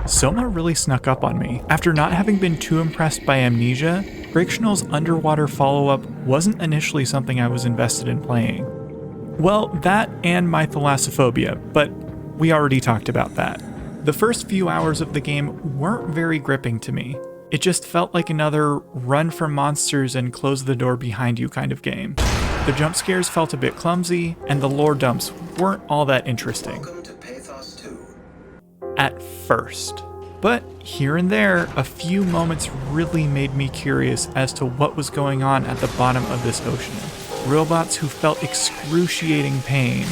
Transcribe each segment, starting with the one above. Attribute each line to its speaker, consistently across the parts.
Speaker 1: Soma really snuck up on me. After not having been too impressed by Amnesia, Frictional's underwater follow-up wasn't initially something I was invested in playing. Well, that and my thalassophobia, but we already talked about that. The first few hours of the game weren't very gripping to me. It just felt like another run from monsters and close the door behind you kind of game. The jump scares felt a bit clumsy, and the lore dumps weren't all that interesting. At first. But here and there, a few moments really made me curious as to what was going on at the bottom of this ocean. Robots who felt excruciating pain.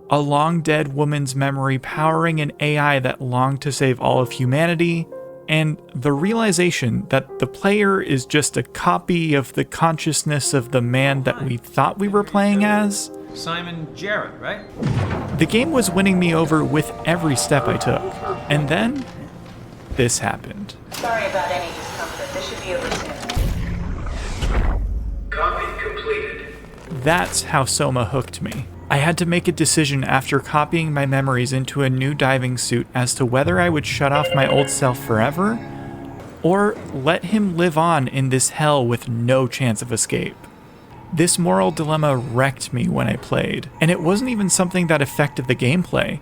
Speaker 1: A long-dead woman's memory powering an AI that longed to save all of humanity, and the realization that the player is just a copy of the consciousness of the man that we thought we were playing as.
Speaker 2: Simon Jarrett, right?
Speaker 1: The game was winning me over with every step I took, and then this happened.
Speaker 3: Sorry about any discomfort. This should be over soon.
Speaker 4: Copy completed.
Speaker 1: That's how Soma hooked me. I had to make a decision after copying my memories into a new diving suit as to whether I would shut off my old self forever, or let him live on in this hell with no chance of escape. This moral dilemma wrecked me when I played, and it wasn't even something that affected the gameplay.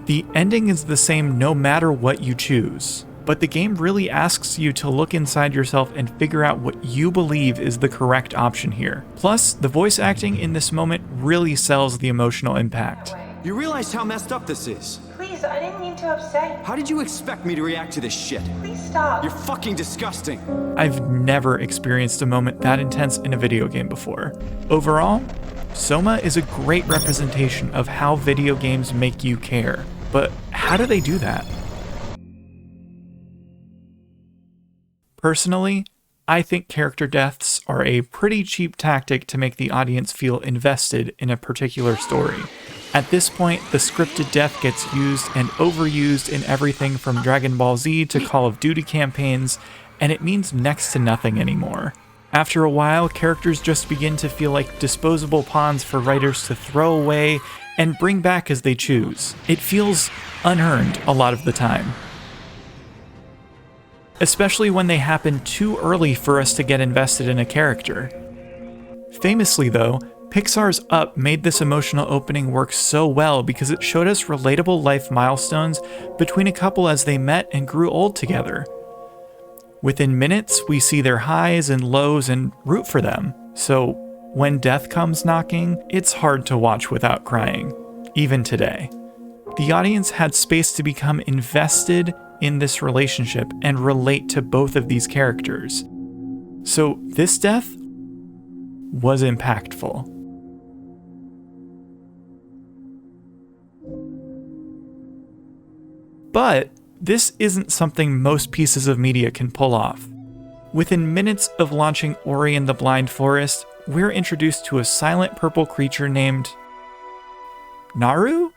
Speaker 1: The ending is the same no matter what you choose, but the game really asks you to look inside yourself and figure out what you believe is the correct option here. Plus, the voice acting in this moment really sells the emotional impact.
Speaker 5: You realize how messed up this is?
Speaker 3: Please, I didn't mean to upset you.
Speaker 5: How did you expect me to react to this shit?
Speaker 3: Please stop.
Speaker 5: You're fucking disgusting.
Speaker 1: I've never experienced a moment that intense in a video game before. Overall, Soma is a great representation of how video games make you care. But how do they do that? Personally, I think character deaths are a pretty cheap tactic to make the audience feel invested in a particular story. At this point, the scripted death gets used and overused in everything from Dragon Ball Z to Call of Duty campaigns, and it means next to nothing anymore. After a while, characters just begin to feel like disposable pawns for writers to throw away and bring back as they choose. It feels unearned a lot of the time. Especially when they happen too early for us to get invested in a character. Famously though, Pixar's Up made this emotional opening work so well because it showed us relatable life milestones between a couple as they met and grew old together. Within minutes, we see their highs and lows and root for them. So when death comes knocking, it's hard to watch without crying, even today. The audience had space to become invested in this relationship and relate to both of these characters. So this death was impactful. But this isn't something most pieces of media can pull off. Within minutes of launching Ori and the Blind Forest, we're introduced to a silent purple creature named Naru?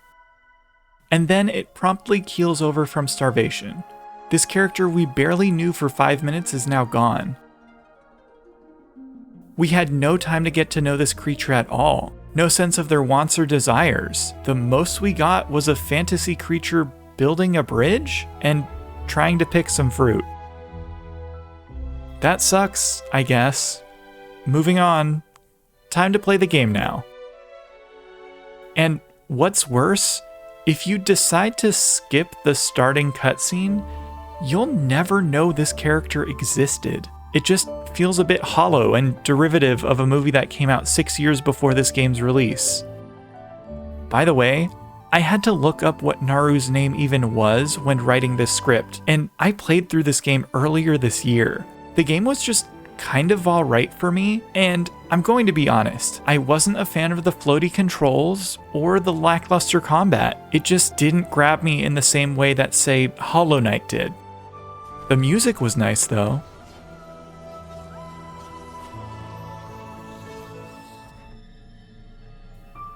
Speaker 1: And then it promptly keels over from starvation. This character we barely knew for 5 minutes is now gone. We had no time to get to know this creature at all. No sense of their wants or desires. The most we got was a fantasy creature building a bridge and trying to pick some fruit. That sucks, I guess. Moving on. Time to play the game now. And what's worse, if you decide to skip the starting cutscene, you'll never know this character existed. It just feels a bit hollow and derivative of a movie that came out 6 years before this game's release. By the way, I had to look up what Naru's name even was when writing this script, and I played through this game earlier this year. The game was just kind of alright for me, and I'm going to be honest, I wasn't a fan of the floaty controls or the lackluster combat. It just didn't grab me in the same way that, say, Hollow Knight did. The music was nice though.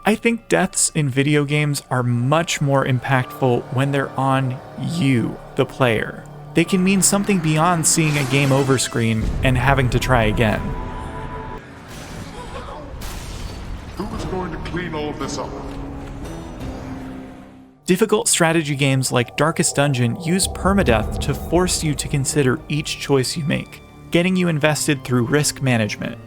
Speaker 1: I think deaths in video games are much more impactful when they're on you, the player. They can mean something beyond seeing a game over screen and having to try again.
Speaker 4: Who is going to clean all this up?
Speaker 1: Difficult strategy games like Darkest Dungeon use permadeath to force you to consider each choice you make, getting you invested through risk management.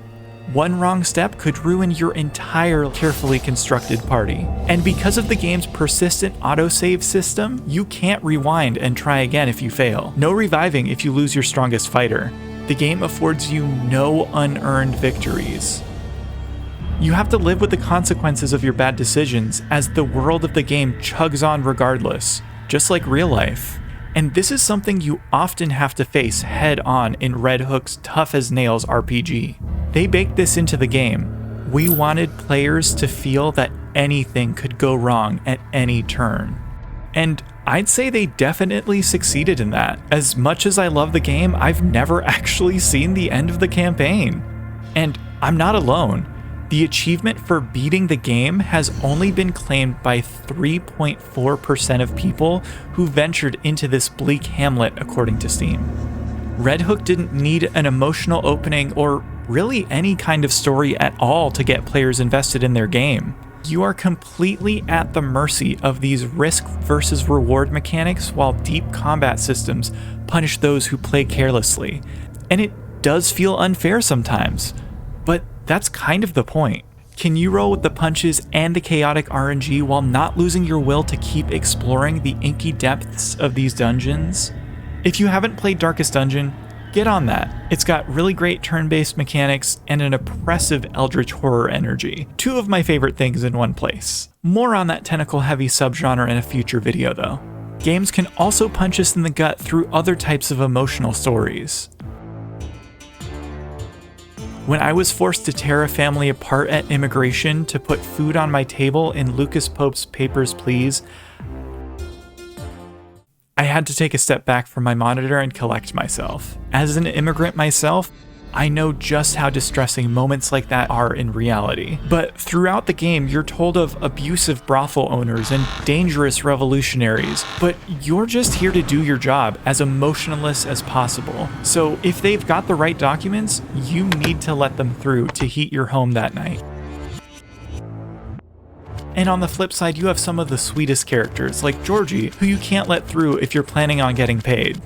Speaker 1: One wrong step could ruin your entire carefully constructed party. And because of the game's persistent autosave system, you can't rewind and try again if you fail. No reviving if you lose your strongest fighter. The game affords you no unearned victories. You have to live with the consequences of your bad decisions as the world of the game chugs on regardless, just like real life. And this is something you often have to face head on in Red Hook's tough as nails RPG. They baked this into the game. We wanted players to feel that anything could go wrong at any turn. And I'd say they definitely succeeded in that. As much as I love the game, I've never actually seen the end of the campaign. And I'm not alone. The achievement for beating the game has only been claimed by 3.4% of people who ventured into this bleak hamlet, according to Steam. Red Hook didn't need an emotional opening or really any kind of story at all to get players invested in their game. You are completely at the mercy of these risk versus reward mechanics, while deep combat systems punish those who play carelessly. And it does feel unfair sometimes, but that's kind of the point. Can you roll with the punches and the chaotic RNG while not losing your will to keep exploring the inky depths of these dungeons? If you haven't played Darkest Dungeon, get on that. It's got really great turn-based mechanics and an oppressive eldritch horror energy. Two of my favorite things in one place. More on that tentacle-heavy subgenre in a future video though. Games can also punch us in the gut through other types of emotional stories. When I was forced to tear a family apart at immigration to put food on my table in Lucas Pope's Papers, Please, I had to take a step back from my monitor and collect myself. As an immigrant myself, I know just how distressing moments like that are in reality. But throughout the game, you're told of abusive brothel owners and dangerous revolutionaries, but you're just here to do your job as emotionless as possible. So if they've got the right documents, you need to let them through to heat your home that night. And on the flip side, you have some of the sweetest characters, like Georgie, who you can't let through if you're planning on getting paid.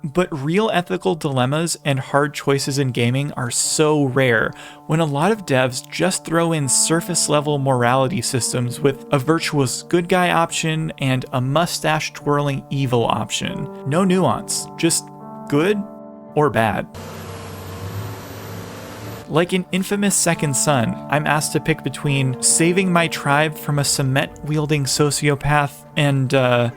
Speaker 1: But real ethical dilemmas and hard choices in gaming are so rare when a lot of devs just throw in surface-level morality systems with a virtuous good guy option and a mustache-twirling evil option. No nuance, just good or bad. Like in infamous Second Son, I'm asked to pick between saving my tribe from a cement-wielding sociopath and,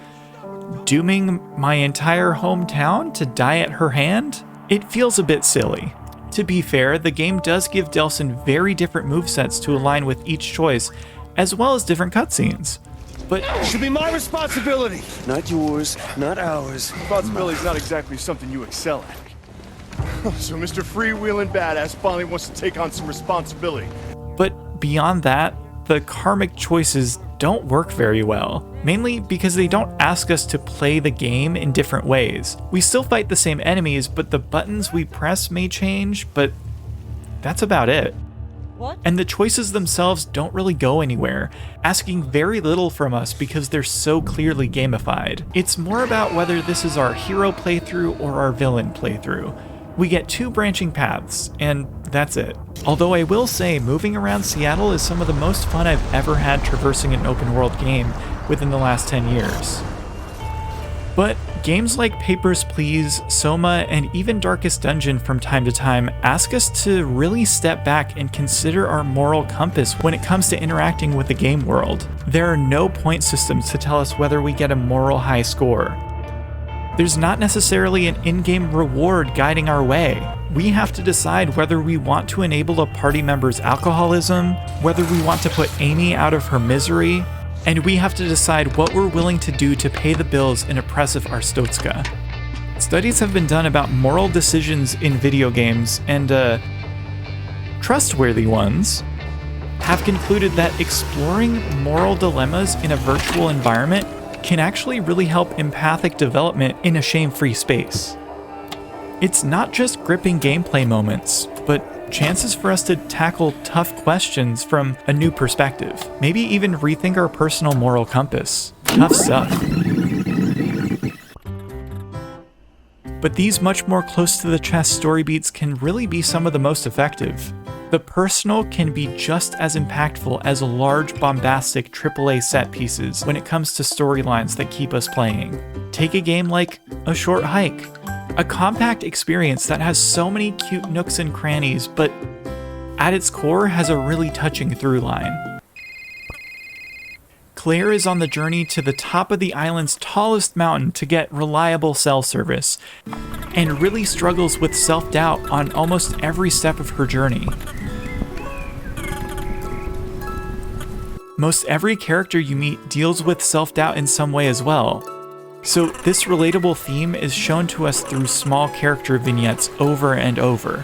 Speaker 1: dooming my entire hometown to die at her hand? It feels a bit silly. To be fair, the game does give Delsin very different movesets to align with each choice, as well as different cutscenes. But
Speaker 6: it should be my responsibility, not yours, not ours. Responsibility's not exactly something you excel at. So Mr. Freewheeling Badass finally wants to take on some responsibility.
Speaker 1: But beyond that, the karmic choices don't work very well, mainly because they don't ask us to play the game in different ways. We still fight the same enemies, but the buttons we press may change, but that's about it.
Speaker 7: What?
Speaker 1: And the choices themselves don't really go anywhere, asking very little from us because they're so clearly gamified. It's more about whether this is our hero playthrough or our villain playthrough. We get two branching paths, and that's it. Although I will say, moving around Seattle is some of the most fun I've ever had traversing an open world game within the last 10 years. But games like Papers, Please, Soma, and even Darkest Dungeon from time to time ask us to really step back and consider our moral compass when it comes to interacting with the game world. There are no point systems to tell us whether we get a moral high score. There's not necessarily an in-game reward guiding our way. We have to decide whether we want to enable a party member's alcoholism, whether we want to put Amy out of her misery, and we have to decide what we're willing to do to pay the bills in oppressive Arstotzka. Studies have been done about moral decisions in video games, and trustworthy ones have concluded that exploring moral dilemmas in a virtual environment can actually really help empathic development in a shame-free space. It's not just gripping gameplay moments, but chances for us to tackle tough questions from a new perspective. Maybe even rethink our personal moral compass. Tough stuff. But these much more close to the chest story beats can really be some of the most effective. The personal can be just as impactful as large, bombastic AAA set pieces when it comes to storylines that keep us playing. Take a game like A Short Hike, a compact experience that has so many cute nooks and crannies, but at its core has a really touching through line. Claire is on the journey to the top of the island's tallest mountain to get reliable cell service, and really struggles with self-doubt on almost every step of her journey. Most every character you meet deals with self-doubt in some way as well. So this relatable theme is shown to us through small character vignettes over and over.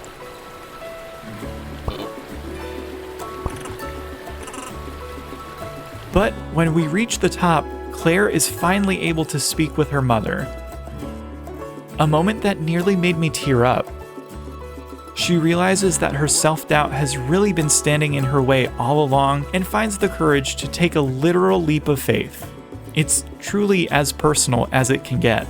Speaker 1: But when we reach the top, Claire is finally able to speak with her mother. A moment that nearly made me tear up. She realizes that her self-doubt has really been standing in her way all along and finds the courage to take a literal leap of faith. It's truly as personal as it can get.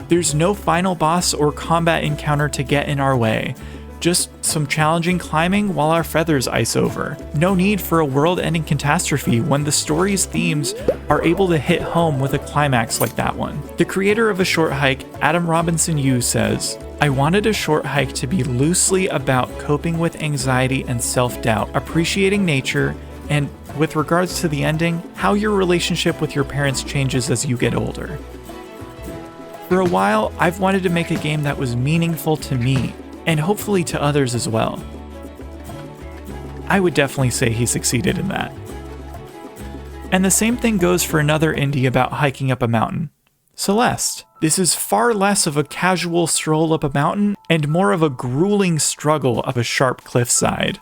Speaker 1: There's no final boss or combat encounter to get in our way. Just some challenging climbing while our feathers ice over. No need for a world-ending catastrophe when the story's themes are able to hit home with a climax like that one. The creator of A Short Hike, Adam Robinson Yu, says, "I wanted A Short Hike to be loosely about coping with anxiety and self-doubt, appreciating nature, and, with regards to the ending, how your relationship with your parents changes as you get older. For a while, I've wanted to make a game that was meaningful to me, and hopefully to others as well." I would definitely say he succeeded in that. And the same thing goes for another indie about hiking up a mountain, Celeste. This is far less of a casual stroll up a mountain and more of a grueling struggle up a sharp cliffside.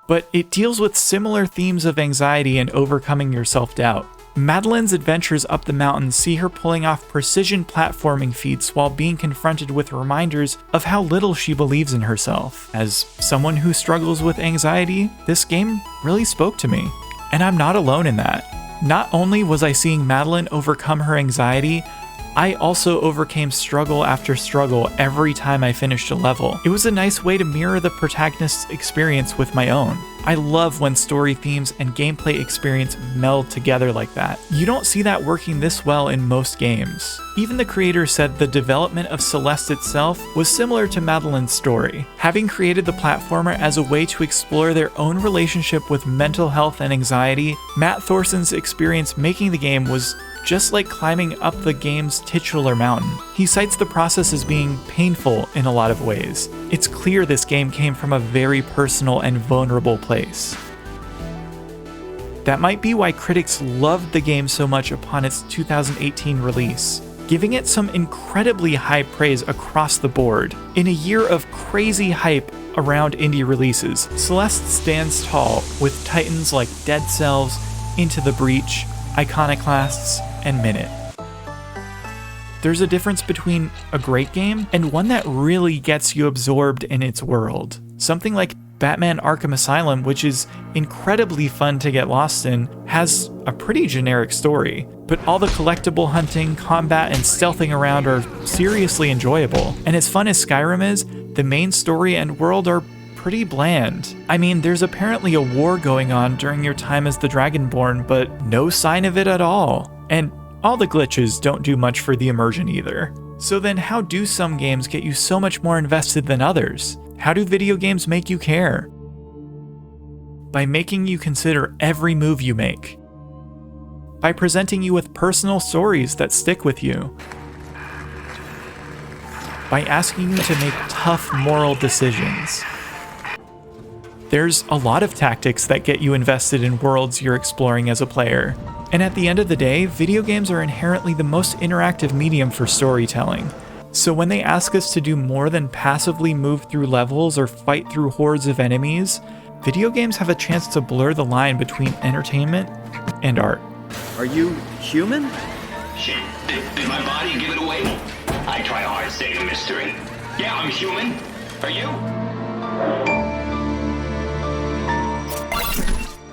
Speaker 1: But it deals with similar themes of anxiety and overcoming your self-doubt. Madeline's adventures up the mountain see her pulling off precision platforming feats while being confronted with reminders of how little she believes in herself. As someone who struggles with anxiety, this game really spoke to me. And I'm not alone in that. Not only was I seeing Madeline overcome her anxiety, I also overcame struggle after struggle every time I finished a level. It was a nice way to mirror the protagonist's experience with my own. I love when story themes and gameplay experience meld together like that. You don't see that working this well in most games. Even the creator said the development of Celeste itself was similar to Madeline's story. Having created the platformer as a way to explore their own relationship with mental health and anxiety, Matt Thorson's experience making the game was just like climbing up the game's titular mountain. He cites the process as being painful in a lot of ways. It's clear this game came from a very personal and vulnerable place. That might be why critics loved the game so much upon its 2018 release, giving it some incredibly high praise across the board. In a year of crazy hype around indie releases, Celeste stands tall with titans like Dead Cells, Into the Breach, Iconoclasts, and Minute. There's a difference between a great game and one that really gets you absorbed in its world. Something like Batman Arkham Asylum, which is incredibly fun to get lost in, has a pretty generic story, but all the collectible hunting, combat, and stealthing around are seriously enjoyable. And as fun as Skyrim is, the main story and world are pretty bland. I mean, there's apparently a war going on during your time as the Dragonborn, but no sign of it at all. And all the glitches don't do much for the immersion either. So then how do some games get you so much more invested than others? How do video games make you care? By making you consider every move you make. By presenting you with personal stories that stick with you. By asking you to make tough moral decisions. There's a lot of tactics that get you invested in worlds you're exploring as a player. And at the end of the day, video games are inherently the most interactive medium for storytelling. So when they ask us to do more than passively move through levels or fight through hordes of enemies, video games have a chance to blur the line between entertainment and art.
Speaker 5: Are you human?
Speaker 4: Shit, did my body give it away? I try hard to stay a mystery. Yeah, I'm human.
Speaker 2: Are you?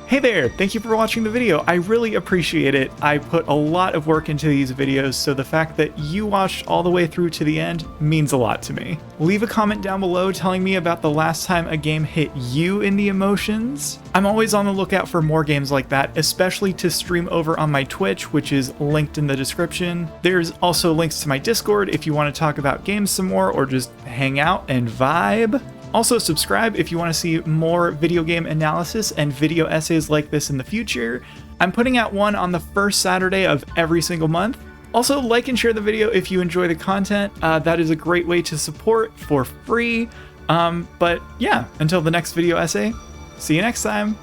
Speaker 1: Hey there, thank you for watching the video. I really appreciate it. I put a lot of work into these videos, so the fact that you watched all the way through to the end means a lot to me. Leave a comment down below telling me about the last time a game hit you in the emotions. I'm always on the lookout for more games like that, especially to stream over on my Twitch, which is linked in the description. There's also links to my Discord if you want to talk about games some more or just hang out and vibe. Also, subscribe if you want to see more video game analysis and video essays like this in the future. I'm putting out one on the first Saturday of every single month. Also, like and share the video if you enjoy the content. That is a great way to support for free. But yeah, until the next video essay, see you next time.